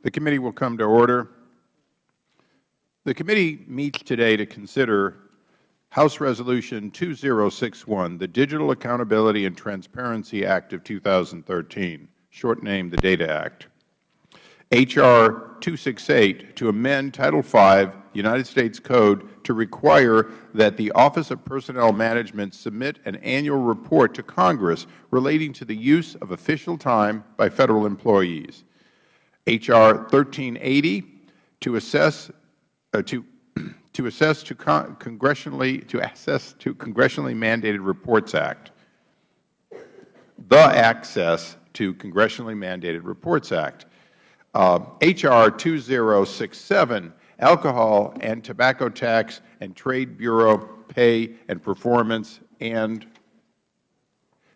The committee will come to order. The committee meets today to consider House Resolution 2061, the Digital Accountability and Transparency Act of 2013, short named the DATA Act. H.R. 268 to amend Title V United States Code to require that the Office of Personnel Management submit an annual report to Congress relating to the use of official time by Federal employees. H.R. 1380 to access to congressionally mandated Reports Act. The Access to Congressionally Mandated Reports Act. H.R. 2067, Alcohol and Tobacco Tax and Trade Bureau Pay and Performance, and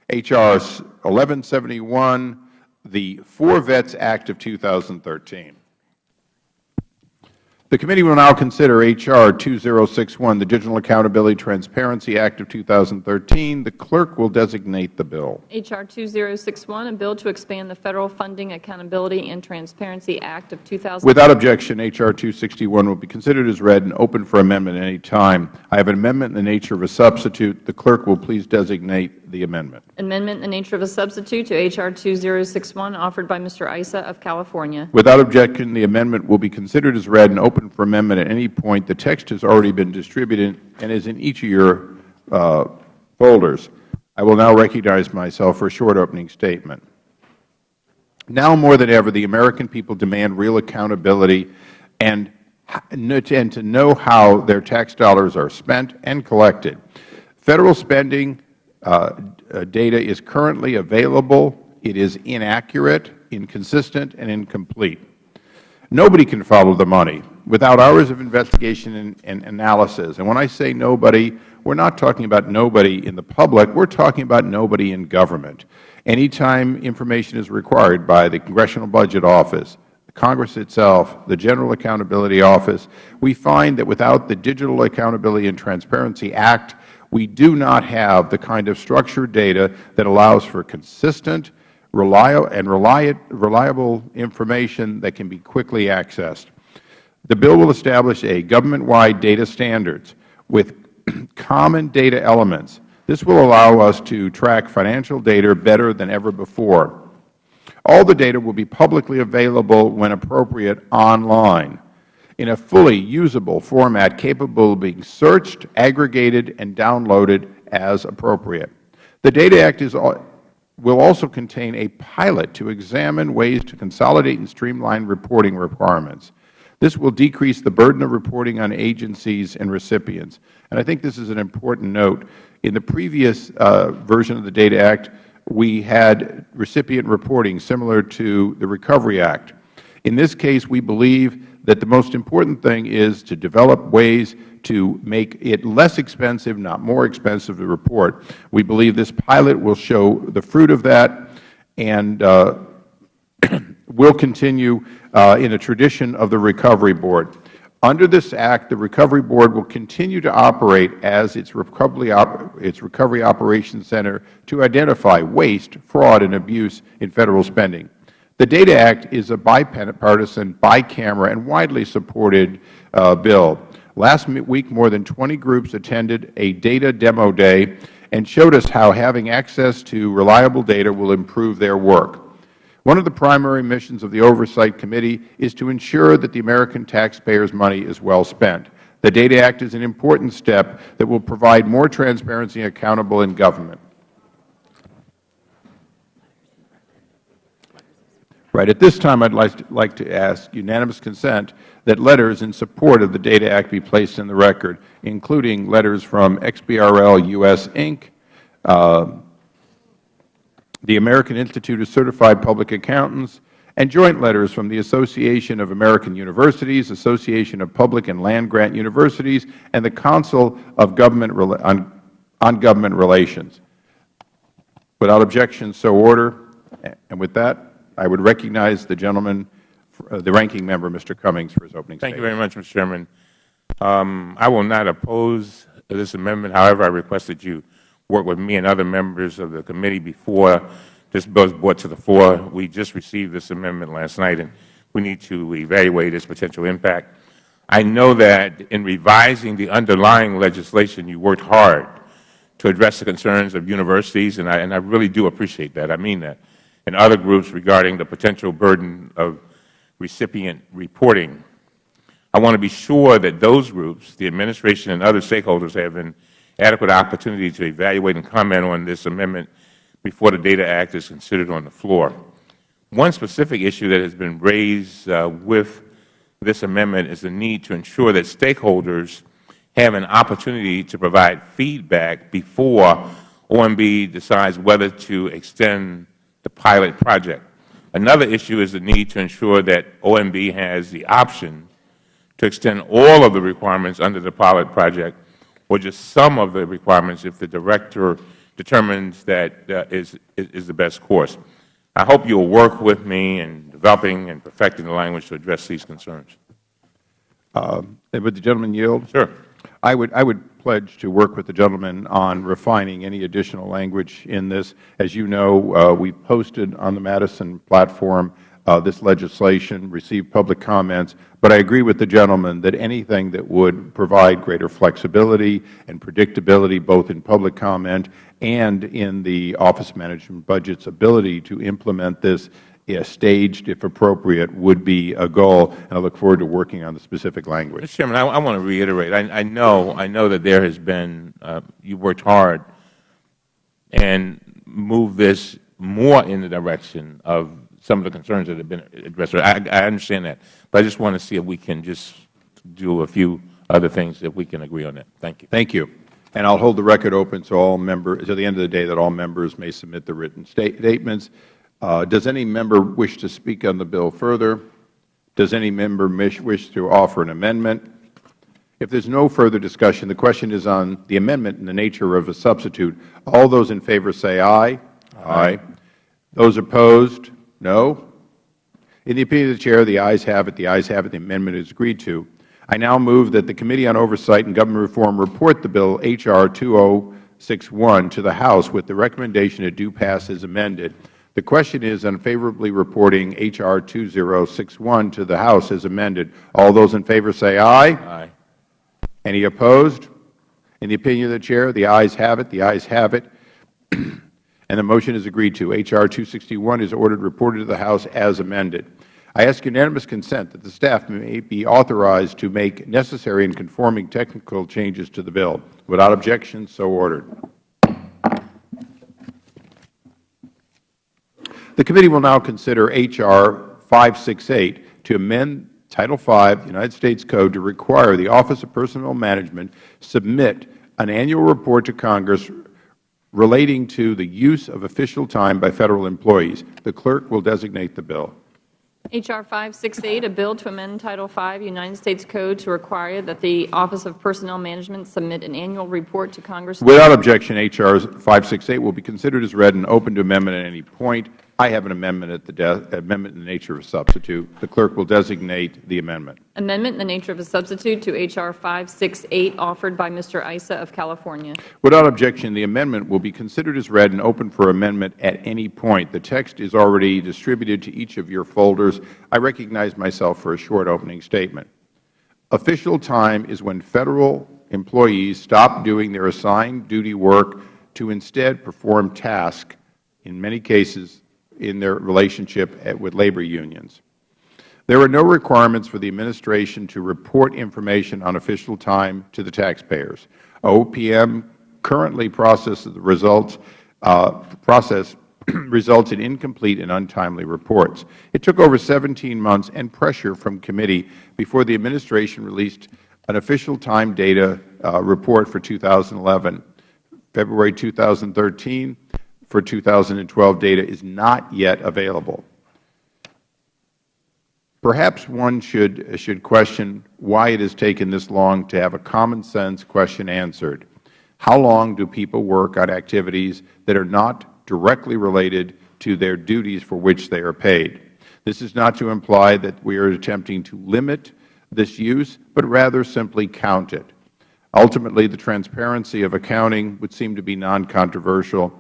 H.R. 1171, the For Vets Act of 2013. The committee will now consider H.R. 2061, the Digital Accountability Transparency Act of 2013. The clerk will designate the bill. H.R. 2061, a bill to expand the Federal Funding Accountability and Transparency Act of 2013. Without objection, H.R. 261 will be considered as read and open for amendment at any time. I have an amendment in the nature of a substitute. The clerk will please designate the amendment. Amendment in the nature of a substitute to H.R. 2061, offered by Mr. Issa of California. Without objection, the amendment will be considered as read and open for amendment at any point. The text has already been distributed and is in each of your folders. I will now recognize myself for a short opening statement. Now more than ever, the American people demand real accountability and to know how their tax dollars are spent and collected. Federal spending data is currently available. It is inaccurate, inconsistent, and incomplete. Nobody can follow the money without hours of investigation and analysis. And when I say nobody, we are not talking about nobody in the public. We are talking about nobody in government. Anytime information is required by the Congressional Budget Office, Congress itself, the General Accountability Office, we find that without the Digital Accountability and Transparency Act, we do not have the kind of structured data that allows for consistent, reliable information that can be quickly accessed. The bill will establish a government-wide data standards with common data elements. This will allow us to track financial data better than ever before. All the data will be publicly available when appropriate online in a fully usable format capable of being searched, aggregated, and downloaded as appropriate. The DATA Act will also contain a pilot to examine ways to consolidate and streamline reporting requirements. This will decrease the burden of reporting on agencies and recipients. And I think this is an important note. In the previous version of the DATA Act, we had recipient reporting similar to the Recovery Act. In this case, we believe that the most important thing is to develop ways to make it less expensive, not more expensive, to report. We believe this pilot will show the fruit of that and will continue in a tradition of the Recovery Board. Under this Act, the Recovery Board will continue to operate as its Recovery Operations Center to identify waste, fraud, and abuse in Federal spending. The DATA Act is a bipartisan, bicameral, and widely supported bill. Last week, more than 20 groups attended a data demo day and showed us how having access to reliable data will improve their work. One of the primary missions of the Oversight Committee is to ensure that the American taxpayers' money is well spent. The DATA Act is an important step that will provide more transparency and accountability in government. Right. At this time, I would like to ask unanimous consent that letters in support of the DATA Act be placed in the record, including letters from XBRL US, Inc., the American Institute of Certified Public Accountants, and joint letters from the Association of American Universities, Association of Public and Land-Grant Universities, and the Council of Government on Government Relations. Without objection, so order. And with that, I would recognize the gentleman, the ranking member, Mr. Cummings, for his opening statement. Thank you very much, Mr. Chairman. I will not oppose this amendment. However, I request that you work with me and other members of the committee before this bill is brought to the floor. We just received this amendment last night, and we need to evaluate its potential impact. I know that in revising the underlying legislation, you worked hard to address the concerns of universities, and I really do appreciate that. I mean that. And other groups regarding the potential burden of recipient reporting. I want to be sure that those groups, the administration and other stakeholders, have an adequate opportunity to evaluate and comment on this amendment before the Data Act is considered on the floor. One specific issue that has been raised with this amendment is the need to ensure that stakeholders have an opportunity to provide feedback before OMB decides whether to extend the pilot project. Another issue is the need to ensure that OMB has the option to extend all of the requirements under the pilot project or just some of the requirements if the Director determines that is the best course. I hope you will work with me in developing and perfecting the language to address these concerns. Would the gentleman yield? Sure. I would pledge to work with the gentleman on refining any additional language in this. As you know, we posted on the Madison platform this legislation, received public comments, but I agree with the gentleman that anything that would provide greater flexibility and predictability both in public comment and in the Office of Management Budget's ability to implement this staged, if appropriate, would be a goal, and I look forward to working on the specific language. Mr. Chairman, I want to reiterate. I know that there has been you worked hard and moved this more in the direction of some of the concerns that have been addressed. I understand that, but I just want to see if we can just do a few other things if we can agree on that. Thank you. Thank you. And I'll hold the record open to all members, to the end of the day, that all members may submit the written statements. Does any member wish to speak on the bill further? Does any member wish to offer an amendment? If there is no further discussion, the question is on the amendment in the nature of a substitute. All those in favor say aye. Aye. Those opposed, no. In the opinion of the Chair, the ayes have it. The ayes have it. The amendment is agreed to. I now move that the Committee on Oversight and Government Reform report the bill H.R. 2061 to the House with the recommendation it do pass as amended. The question is on favorably reporting H.R. 2061 to the House as amended. All those in favor say aye. Aye. Any opposed? In the opinion of the Chair, the ayes have it. The ayes have it. And the motion is agreed to. H.R. 261 is ordered reported to the House as amended. I ask unanimous consent that the staff may be authorized to make necessary and conforming technical changes to the bill. Without objection, so ordered. The committee will now consider H.R. 568 to amend Title V of the United States Code to require the Office of Personnel Management submit an annual report to Congress relating to the use of official time by Federal employees. The Clerk will designate the bill. H.R. 568, a bill to amend Title V United States Code to require that the Office of Personnel Management submit an annual report to Congress. Without objection, H.R. 568 will be considered as read and open to amendment at any point. I have an amendment in the nature of a substitute. The Clerk will designate the amendment. Amendment in the nature of a substitute to H.R. 568, offered by Mr. Issa of California. Without objection, the amendment will be considered as read and open for amendment at any point. The text is already distributed to each of your folders. I recognize myself for a short opening statement. Official time is when Federal employees stop doing their assigned duty work to instead perform tasks, in many cases, in their relationship with labor unions. There are no requirements for the Administration to report information on official time to the taxpayers. OPM currently processes the results in incomplete and untimely reports. It took over 17 months and pressure from committee before the Administration released an official time data report for 2011. February 2013 for 2012 data is not yet available. Perhaps one should question why it has taken this long to have a common-sense question answered. How long do people work on activities that are not directly related to their duties for which they are paid? This is not to imply that we are attempting to limit this use, but rather simply count it. Ultimately, the transparency of accounting would seem to be non-controversial.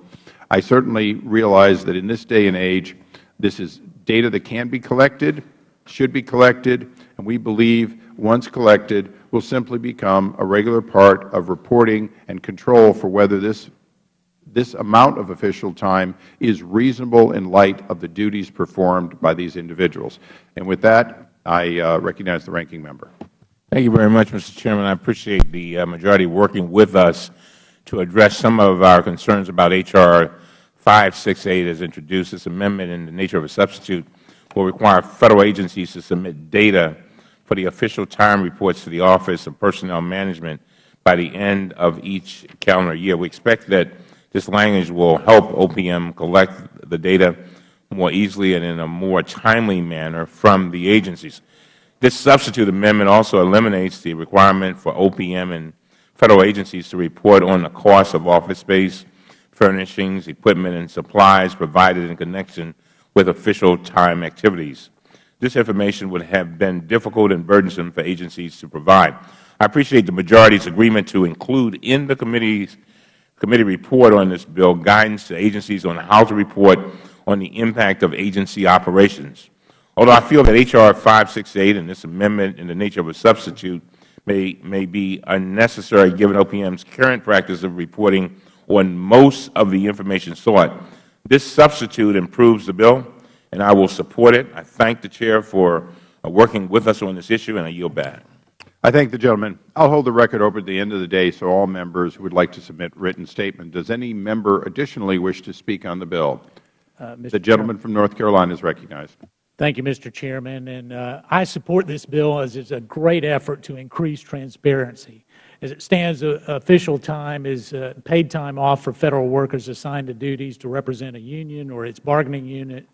I certainly realize that in this day and age, this is data that can be collected, should be collected, and we believe once collected will simply become a regular part of reporting and control for whether this amount of official time is reasonable in light of the duties performed by these individuals. And with that, I recognize the ranking member. Thank you very much, Mr. Chairman. I appreciate the majority working with us to address some of our concerns about H.R. 568 as introduced. This amendment, in the nature of a substitute, will require Federal agencies to submit data for the official time reports to the Office of Personnel Management by the end of each calendar year. We expect that this language will help OPM collect the data more easily and in a more timely manner from the agencies. This substitute amendment also eliminates the requirement for OPM and Federal agencies to report on the cost of office space, furnishings, equipment, and supplies provided in connection with official time activities. This information would have been difficult and burdensome for agencies to provide. I appreciate the majority's agreement to include in the committee report on this bill guidance to agencies on how to report on the impact of agency operations. Although I feel that H.R. 568 and this amendment in the nature of a substitute may be unnecessary given OPM's current practice of reporting on most of the information sought, this substitute improves the bill, and I will support it. I thank the Chair for working with us on this issue, and I yield back. I thank the gentleman. I will hold the record open at the end of the day so all members who would like to submit written statement. Does any member additionally wish to speak on the bill? The gentleman from North Carolina is recognized. Thank you, Mr. Chairman. And I support this bill as it's a great effort to increase transparency. As it stands, official time is paid time off for Federal workers assigned to duties to represent a union or its bargaining unit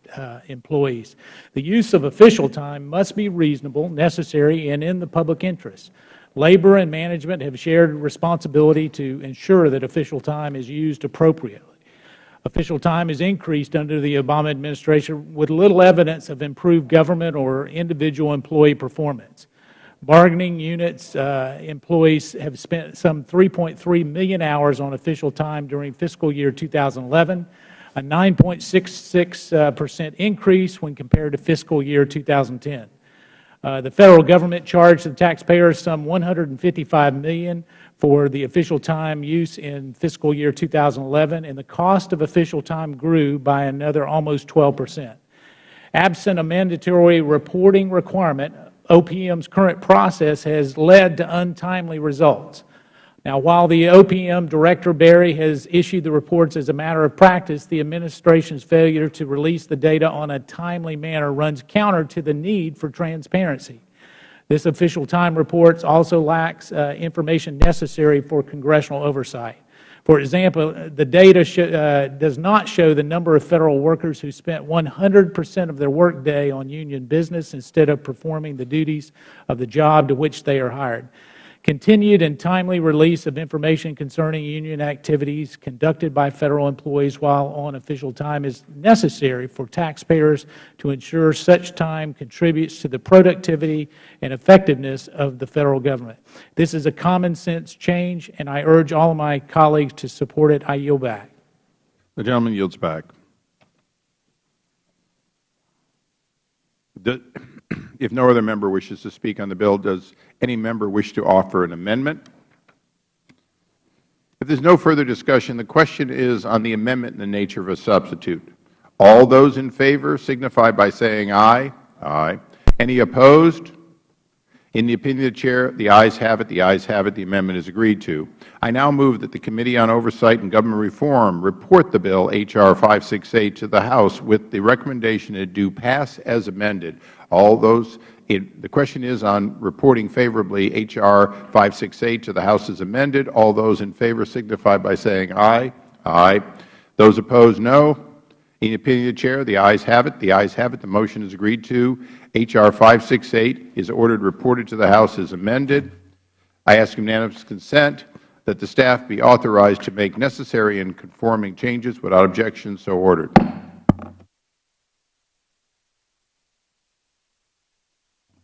employees. The use of official time must be reasonable, necessary, and in the public interest. Labor and management have shared responsibility to ensure that official time is used appropriately. Official time is increased under the Obama administration with little evidence of improved government or individual employee performance. Bargaining units employees have spent some 3.3 million hours on official time during fiscal year 2011, a 9.66% increase when compared to fiscal year 2010. The Federal Government charged the taxpayers some $155 million for the official time use in fiscal year 2011, and the cost of official time grew by another almost 12%. Absent a mandatory reporting requirement, OPM's current process has led to untimely results. Now, while the OPM Director Berry has issued the reports as a matter of practice, the Administration's failure to release the data on a timely manner runs counter to the need for transparency. This official time report also lacks information necessary for congressional oversight. For example, the data does not show the number of Federal workers who spent 100% of their workday on union business instead of performing the duties of the job to which they are hired. Continued and timely release of information concerning union activities conducted by Federal employees while on official time is necessary for taxpayers to ensure such time contributes to the productivity and effectiveness of the Federal Government. This is a common-sense change, and I urge all of my colleagues to support it. I yield back. The gentleman yields back. If no other member wishes to speak on the bill, does any member wish to offer an amendment? If there is no further discussion, the question is on the amendment in the nature of a substitute. All those in favor signify by saying aye. Aye. Any opposed? In the opinion of the Chair, the ayes have it. The ayes have it. The amendment is agreed to. I now move that the Committee on Oversight and Government Reform report the bill H.R. 568 to the House with the recommendation it do pass as amended. All those the question is on reporting favorably H.R. 568 to the House as amended. All those in favor signify by saying aye. Aye. Those opposed, no. In the opinion of the Chair, the ayes have it. The ayes have it. The motion is agreed to. H.R. 568 is ordered reported to the House as amended. I ask unanimous consent that the staff be authorized to make necessary and conforming changes without objection. So ordered.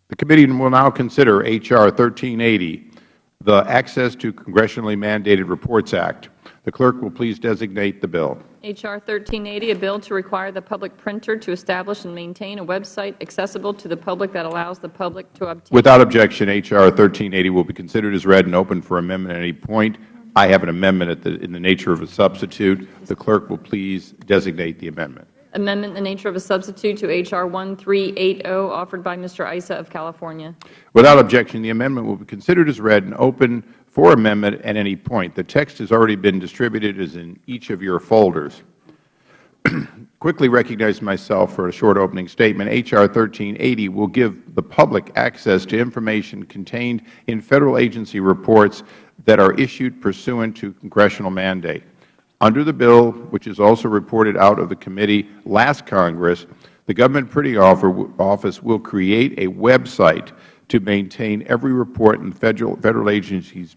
The committee will now consider H.R. 1380, the Access to Congressionally Mandated Reports Act. The clerk will please designate the bill. H.R. 1380, a bill to require the public printer to establish and maintain a website accessible to the public that allows the public to obtain. Without objection, H.R. 1380 will be considered as read and open for amendment at any point. I have an amendment in the nature of a substitute. The clerk will please designate the amendment. Amendment in the nature of a substitute to H.R. 1380, offered by Mr. Issa of California. Without objection, the amendment will be considered as read and open for amendment at any point. The text has already been distributed as in each of your folders. Quickly recognize myself for a short opening statement. H.R. 1380 will give the public access to information contained in Federal agency reports that are issued pursuant to congressional mandate. Under the bill, which is also reported out of the committee last Congress, the Government Printing Office will create a website to maintain every report in Federal agencies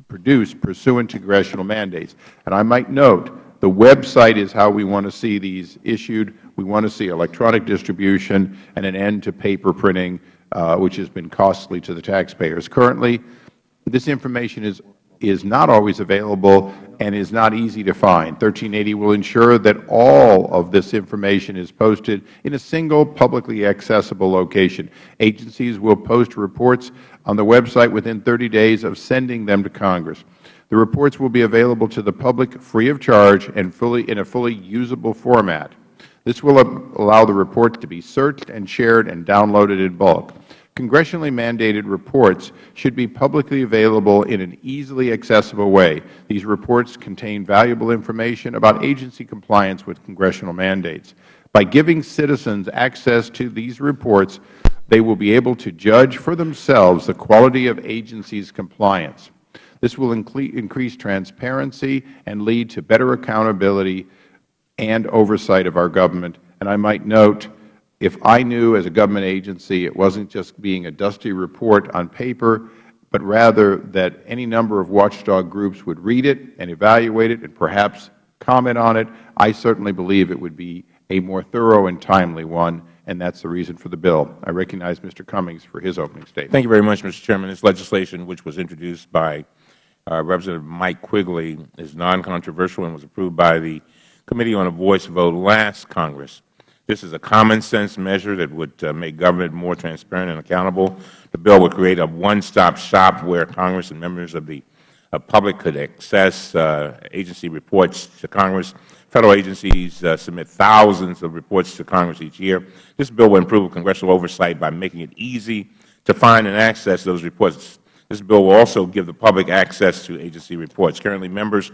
produce pursuant to congressional mandates. And I might note, the website is how we want to see these issued. We want to see electronic distribution and an end to paper printing, which has been costly to the taxpayers. Currently, this information is not always available and is not easy to find. 1380 will ensure that all of this information is posted in a single publicly accessible location. Agencies will post reports on the website within 30 days of sending them to Congress. The reports will be available to the public free of charge and in a fully usable format. This will allow the reports to be searched and shared and downloaded in bulk. Congressionally mandated reports should be publicly available in an easily accessible way. These reports contain valuable information about agency compliance with congressional mandates. By giving citizens access to these reports, they will be able to judge for themselves the quality of agencies' compliance. This will increase transparency and lead to better accountability and oversight of our government. And I might note, if I knew as a government agency it wasn't just being a dusty report on paper, but rather that any number of watchdog groups would read it and evaluate it and perhaps comment on it, I certainly believe it would be a more thorough and timely one, and that's the reason for the bill. I recognize Mr. Cummings for his opening statement. Thank you very much, Mr. Chairman. This legislation, which was introduced by Representative Mike Quigley, is non-controversial and was approved by the Committee on a Voice vote last Congress. This is a common-sense measure that would make government more transparent and accountable. The bill would create a one-stop shop where Congress and members of the public could access agency reports to Congress. Federal agencies submit thousands of reports to Congress each year. This bill will improve congressional oversight by making it easy to find and access those reports. This bill will also give the public access to agency reports. Currently, members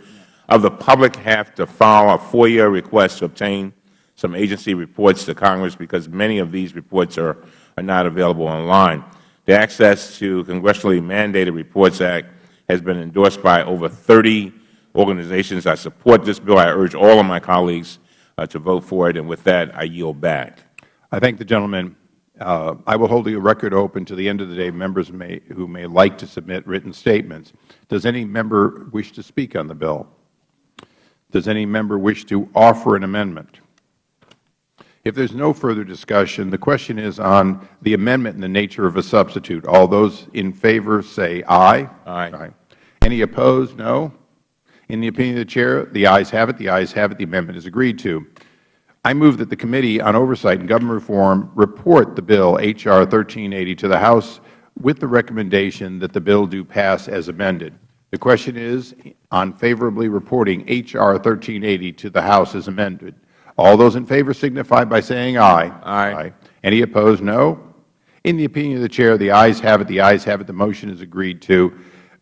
of the public have to file a FOIA request to obtain some agency reports to Congress because many of these reports are not available online. The Access to Congressionally Mandated Reports Act has been endorsed by over 30 organizations. I support this bill. I urge all of my colleagues to vote for it. And with that, I yield back. I thank the gentleman. I will hold the record open to the end of the day. Members who may like to submit written statements. Does any member wish to speak on the bill? Does any member wish to offer an amendment? If there is no further discussion, the question is on the amendment in the nature of a substitute. All those in favor say aye. Aye. Any opposed? No. In the opinion of the Chair, the ayes have it. The ayes have it. The amendment is agreed to. I move that the Committee on Oversight and Government Reform report the bill H.R. 1380 to the House with the recommendation that the bill do pass as amended. The question is on favorably reporting H.R. 1380 to the House as amended. All those in favor signify by saying aye. Aye. Any opposed? No. In the opinion of the Chair, the ayes have it. The ayes have it. The motion is agreed to,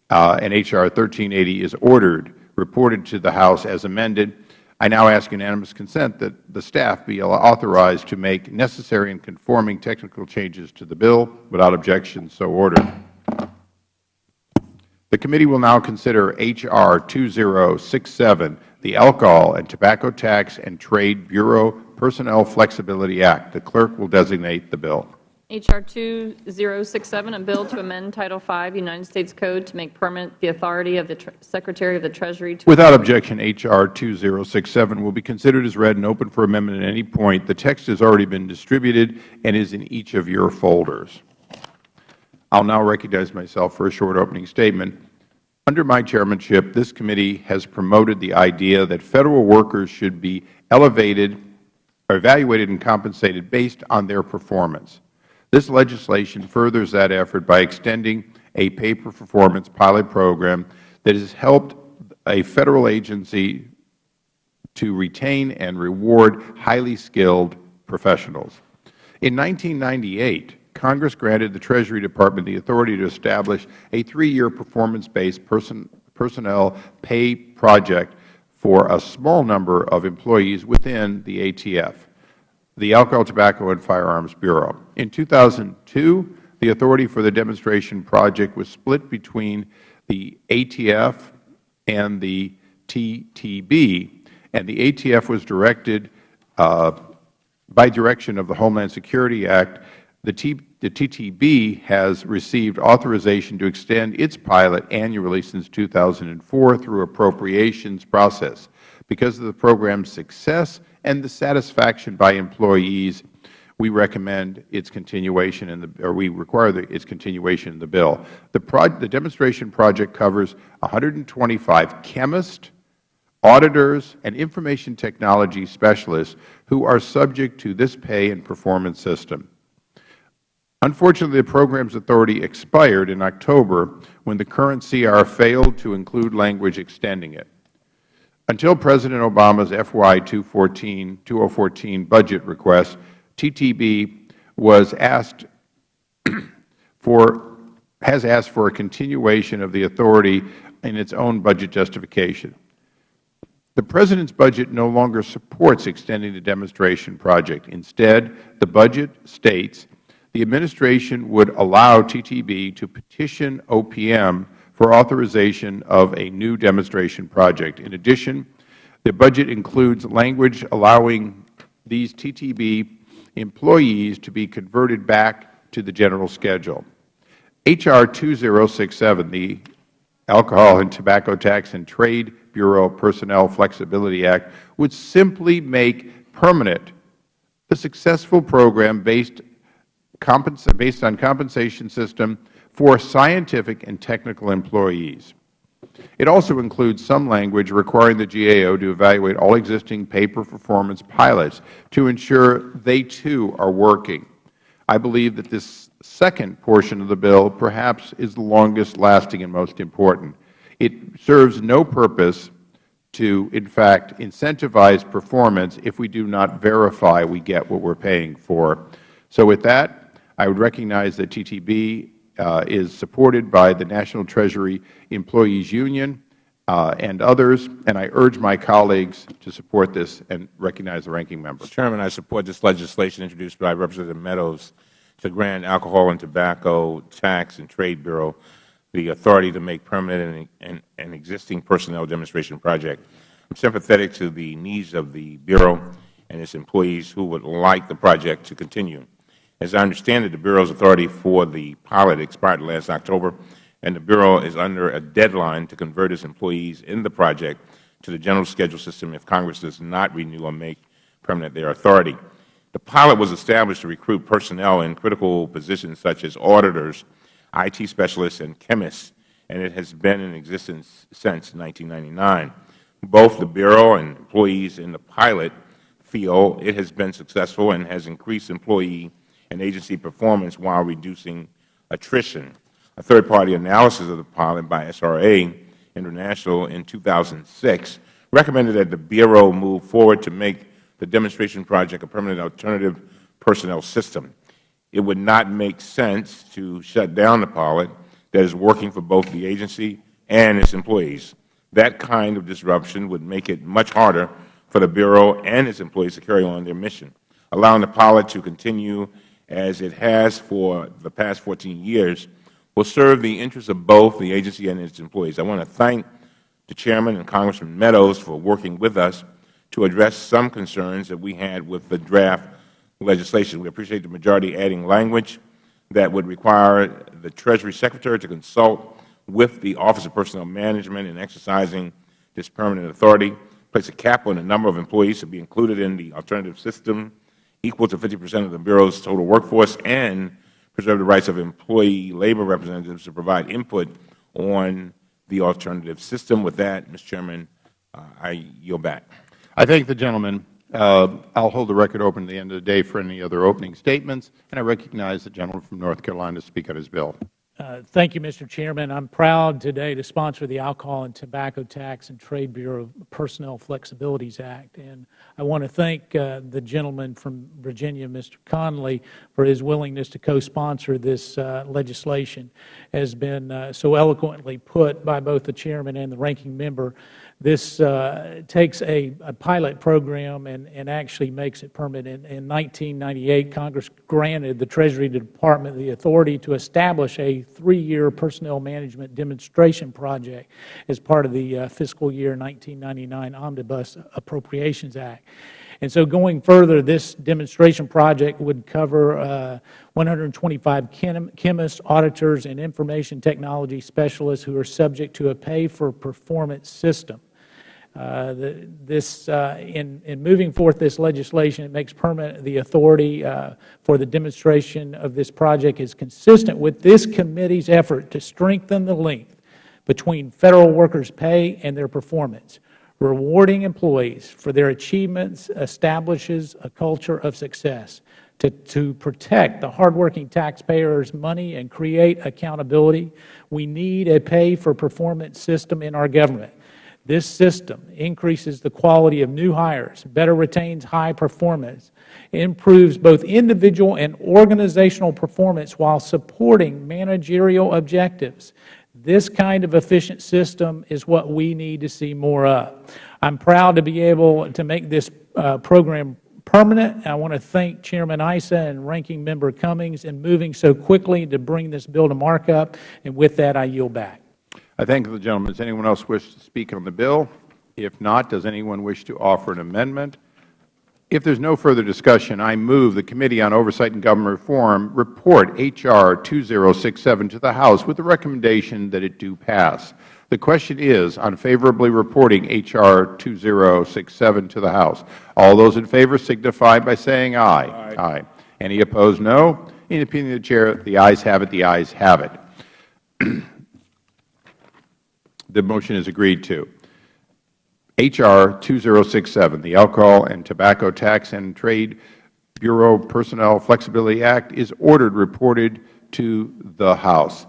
and H.R. 1380 is ordered, reported to the House as amended. I now ask unanimous consent that the staff be authorized to make necessary and conforming technical changes to the bill. Without objection, so ordered. The committee will now consider H.R. 2067, the Alcohol and Tobacco Tax and Trade Bureau Personnel Flexibility Act. The clerk will designate the bill. H.R. 2067, a bill to amend Title V, United States Code to make permanent the authority of the Secretary of the Treasury to— Without objection, H.R. 2067 will be considered as read and open for amendment at any point. The text has already been distributed and is in each of your folders. I will now recognize myself for a short opening statement. Under my chairmanship, this committee has promoted the idea that Federal workers should be elevated or evaluated and compensated based on their performance. This legislation furthers that effort by extending a pay-for-performance pilot program that has helped a Federal agency to retain and reward highly skilled professionals. In 1998, Congress granted the Treasury Department the authority to establish a 3-year performance-based personnel pay project for a small number of employees within the ATF, the Alcohol, Tobacco, and Firearms Bureau. In 2002, the authority for the demonstration project was split between the ATF and the TTB, and the ATF was directed by direction of the Homeland Security Act. The TTB has received authorization to extend its pilot annually since 2004 through appropriations process. Because of the program's success and the satisfaction by employees, we recommend its continuation we require its continuation in the bill. The demonstration project covers 125 chemists, auditors, and information technology specialists who are subject to this pay and performance system. Unfortunately, the program's authority expired in October when the current CR failed to include language extending it. Until President Obama's FY 2014 budget request, TTB has asked for a continuation of the authority in its own budget justification. The President's budget no longer supports extending the demonstration project. Instead, the budget states the Administration would allow TTB to petition OPM for authorization of a new demonstration project. In addition, the budget includes language allowing these TTB employees to be converted back to the general schedule. H.R. 2067, the Alcohol and Tobacco Tax and Trade Bureau Personnel Flexibility Act, would simply make permanent the successful program based on compensation system for scientific and technical employees. It also includes some language requiring the GAO to evaluate all existing pay-for-performance pilots to ensure they too are working. I believe that this second portion of the bill perhaps is the longest lasting and most important. It serves no purpose to, in fact, incentivize performance if we do not verify we get what we are paying for. So with that, I would recognize that TTB is supported by the National Treasury Employees Union and others, and I urge my colleagues to support this and recognize the ranking member. Mr. Chairman, I support this legislation introduced by Representative Meadows to grant Alcohol and Tobacco Tax and Trade Bureau the authority to make permanent an existing personnel demonstration project. I am sympathetic to the needs of the Bureau and its employees who would like the project to continue. As I understand it, the Bureau's authority for the pilot expired last October, and the Bureau is under a deadline to convert its employees in the project to the general schedule system if Congress does not renew or make permanent their authority. The pilot was established to recruit personnel in critical positions such as auditors, IT specialists, and chemists, and it has been in existence since 1999. Both the Bureau and employees in the pilot feel it has been successful and has increased employee and agency performance while reducing attrition. A third-party analysis of the pilot by SRA International in 2006 recommended that the Bureau move forward to make the demonstration project a permanent alternative personnel system. It would not make sense to shut down the pilot that is working for both the agency and its employees. That kind of disruption would make it much harder for the Bureau and its employees to carry on their mission. Allowing the pilot to continue as it has for the past 14 years will serve the interests of both the agency and its employees. I want to thank the Chairman and Congressman Meadows for working with us to address some concerns that we had with the draft legislation. We appreciate the majority adding language that would require the Treasury Secretary to consult with the Office of Personnel Management in exercising this permanent authority, place a cap on the number of employees to be included in the alternative system equal to 50% of the Bureau's total workforce, and preserve the rights of employee labor representatives to provide input on the alternative system. With that, Mr. Chairman, I yield back. I thank the gentleman. I'll hold the record open at the end of the day for any other opening statements, and I recognize the gentleman from North Carolina to speak on his bill. Thank you, Mr. Chairman. I'm proud today to sponsor the Alcohol and Tobacco Tax and Trade Bureau Personnel Flexibilities Act. And I want to thank the gentleman from Virginia, Mr. Conley, for his willingness to co-sponsor this legislation. Has been so eloquently put by both the chairman and the ranking member. This takes a pilot program and actually makes it permanent. In 1998, Congress granted the Treasury Department the authority to establish a 3-year personnel management demonstration project as part of the fiscal year 1999 Omnibus Appropriations Act. And so going further, this demonstration project would cover 125 chemists, auditors, and information technology specialists who are subject to a pay-for-performance system. In moving forth this legislation, it makes permanent the authority for the demonstration of this project is consistent with this committee's effort to strengthen the link between Federal workers' pay and their performance. Rewarding employees for their achievements establishes a culture of success. To protect the hardworking taxpayers' money and create accountability, we need a pay-for-performance system in our government. This system increases the quality of new hires, better retains high performance, improves both individual and organizational performance while supporting managerial objectives. This kind of efficient system is what we need to see more of. I'm proud to be able to make this program permanent. I want to thank Chairman Issa and Ranking Member Cummings in moving so quickly to bring this bill to markup. And with that, I yield back. I thank the gentleman. Does anyone else wish to speak on the bill? If not, does anyone wish to offer an amendment? If there is no further discussion, I move the Committee on Oversight and Government Reform report H.R. 2067 to the House with the recommendation that it do pass. The question is on favorably reporting H.R. 2067 to the House. All those in favor signify by saying aye. Aye. Aye. Any opposed, no. In the opinion of the Chair, the ayes have it. The ayes have it. The motion is agreed to. H.R. 2067, the Alcohol and Tobacco Tax and Trade Bureau Personnel Flexibility Act, is ordered reported to the House.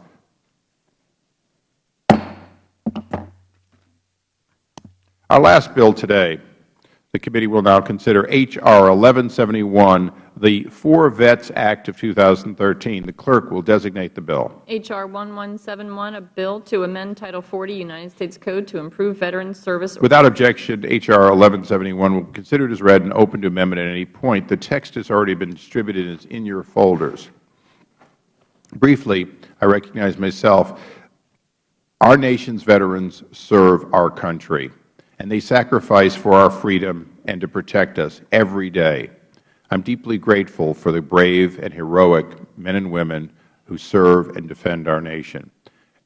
Our last bill today, the committee will now consider H.R. 1171, the For Vets Act of 2013. The clerk will designate the bill. H.R. 1171, a bill to amend Title 40 United States Code to improve veterans service. Without objection, H.R. 1171 will be considered as read and open to amendment at any point. The text has already been distributed and is in your folders. Briefly, I recognize myself. Our nation's veterans serve our country, and they sacrifice for our freedom and to protect us every day. I'm deeply grateful for the brave and heroic men and women who serve and defend our nation.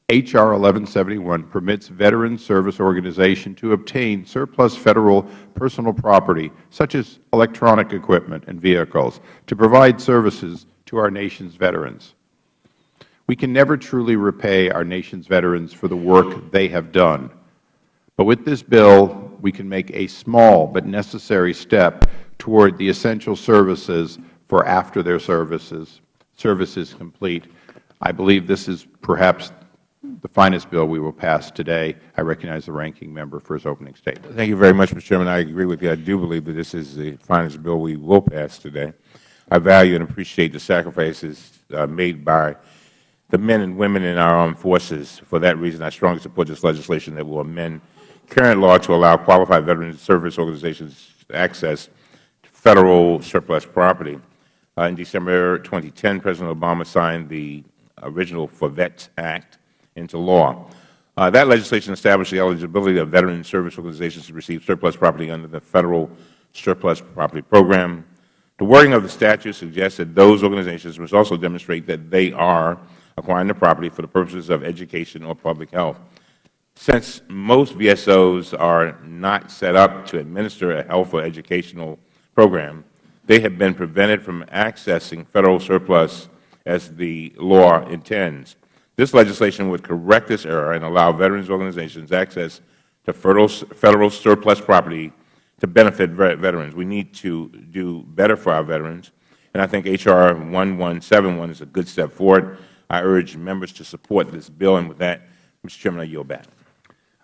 H.R. 1171 permits veteran service organizations to obtain surplus Federal personal property, such as electronic equipment and vehicles, to provide services to our nation's veterans. We can never truly repay our nation's veterans for the work they have done. But with this bill, we can make a small but necessary step toward the essential services for after their service is complete. I believe this is perhaps the finest bill we will pass today. I recognize the ranking member for his opening statement. Thank you very much, Mr. Chairman. I agree with you. I do believe that this is the finest bill we will pass today. I value and appreciate the sacrifices made by the men and women in our armed forces. For that reason, I strongly support this legislation that will amend current law to allow qualified veteran service organizations access to Federal surplus property. In December 2010, President Obama signed the original For Vets Act into law. That legislation established the eligibility of veteran service organizations to receive surplus property under the Federal Surplus Property Program. The wording of the statute suggests that those organizations must also demonstrate that they are acquiring the property for the purposes of education or public health. Since most VSOs are not set up to administer a health or educational program, they have been prevented from accessing Federal surplus as the law intends. This legislation would correct this error and allow veterans organizations access to Federal surplus property to benefit veterans. We need to do better for our veterans, and I think H.R. 1171 is a good step forward. I urge members to support this bill, and with that, Mr. Chairman, I yield back.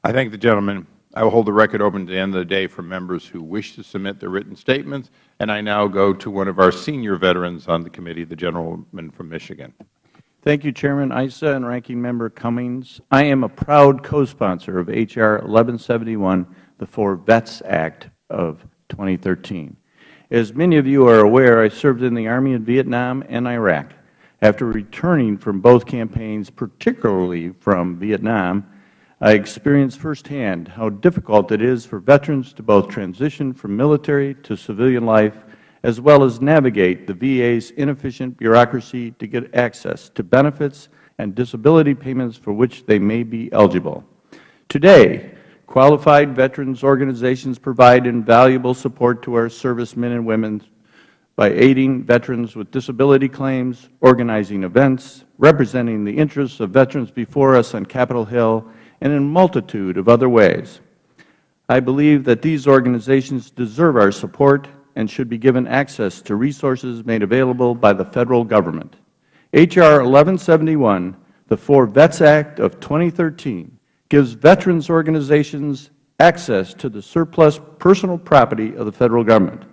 I thank the gentleman. I will hold the record open to the end of the day for members who wish to submit their written statements, and I now go to one of our senior veterans on the committee, the gentleman from Michigan. Thank you, Chairman Issa and Ranking Member Cummings. I am a proud co-sponsor of H.R. 1171, the For Vets Act of 2013. As many of you are aware, I served in the Army in Vietnam and Iraq. After returning from both campaigns, particularly from Vietnam, I experienced firsthand how difficult it is for veterans to both transition from military to civilian life, as well as navigate the VA's inefficient bureaucracy to get access to benefits and disability payments for which they may be eligible. Today, qualified veterans organizations provide invaluable support to our servicemen and women by aiding veterans with disability claims, organizing events, representing the interests of veterans before us on Capitol Hill, and in a multitude of other ways. I believe that these organizations deserve our support and should be given access to resources made available by the Federal Government. H.R. 1171, the For Vets Act of 2013, gives veterans organizations access to the surplus personal property of the Federal Government.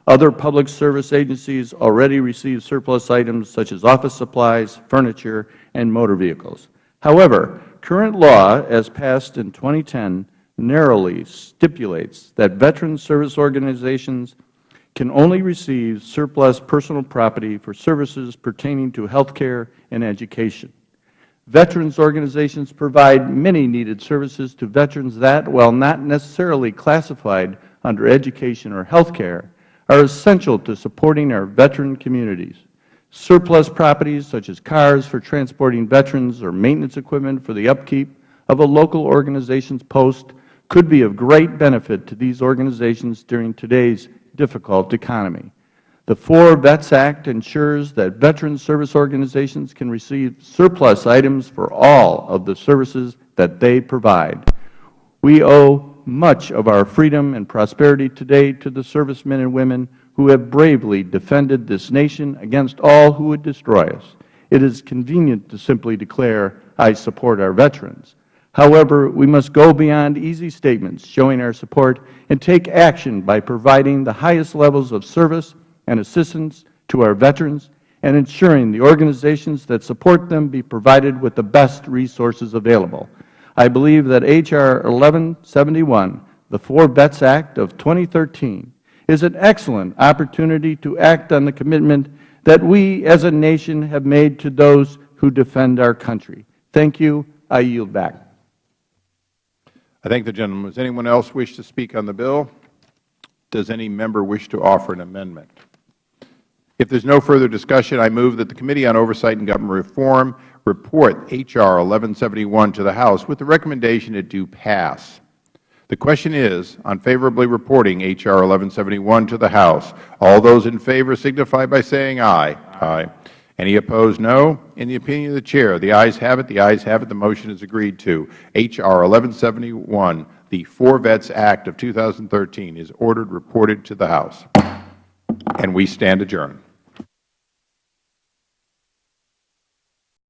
Other public service agencies already receive surplus items such as office supplies, furniture, and motor vehicles. However, current law, as passed in 2010, narrowly stipulates that veteran service organizations can only receive surplus personal property for services pertaining to health care and education. Veterans organizations provide many needed services to veterans that, while not necessarily classified under education or health care, are essential to supporting our veteran communities. Surplus properties such as cars for transporting veterans or maintenance equipment for the upkeep of a local organization's post could be of great benefit to these organizations during today's difficult economy. The For Vets Act ensures that veteran service organizations can receive surplus items for all of the services that they provide. We owe much of our freedom and prosperity today to the servicemen and women who have bravely defended this nation against all who would destroy us. It is convenient to simply declare, "I support our veterans." However, we must go beyond easy statements showing our support and take action by providing the highest levels of service and assistance to our veterans and ensuring the organizations that support them be provided with the best resources available. I believe that H.R. 1171, the For Vets Act of 2013, is an excellent opportunity to act on the commitment that we as a nation have made to those who defend our country. Thank you. I yield back. I thank the gentleman. Does anyone else wish to speak on the bill? Does any member wish to offer an amendment? If there is no further discussion, I move that the Committee on Oversight and Government Reform report H.R. 1171 to the House with the recommendation it do pass. The question is on favorably reporting H.R. 1171 to the House. All those in favor signify by saying aye. Aye. Any opposed, no. In the opinion of the Chair, the ayes have it. The ayes have it. The motion is agreed to. H.R. 1171, the For Vets Act of 2013, is ordered reported to the House. And we stand adjourned.